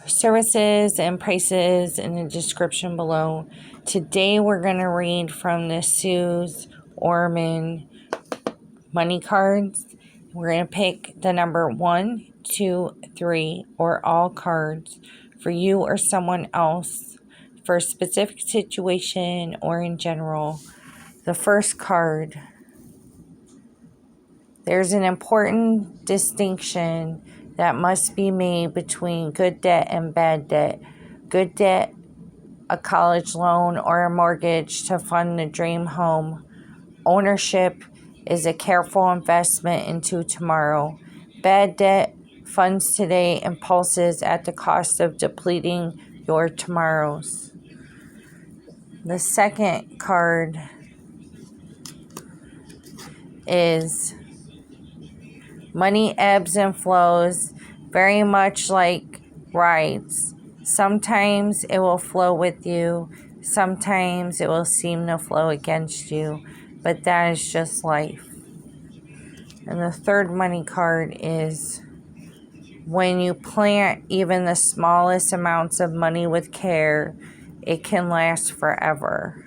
services and prices in the description below. Today we're going to read from the Suze Orman Money cards. We're going to pick the number 1, 2, 3, or all cards for you or someone else for a specific situation or in general. The first card. There's an important distinction that must be made between good debt and bad debt. Good debt, a college loan or a mortgage to fund the dream home. Ownership is a careful investment into tomorrow. Bad debt, funds today, impulses at the cost of depleting your tomorrows. The second card is money ebbs and flows, very much like rides. Sometimes it will flow with you. Sometimes it will seem to flow against you. But that is just life. And the third money card is when you plant even the smallest amounts of money with care, it can last forever.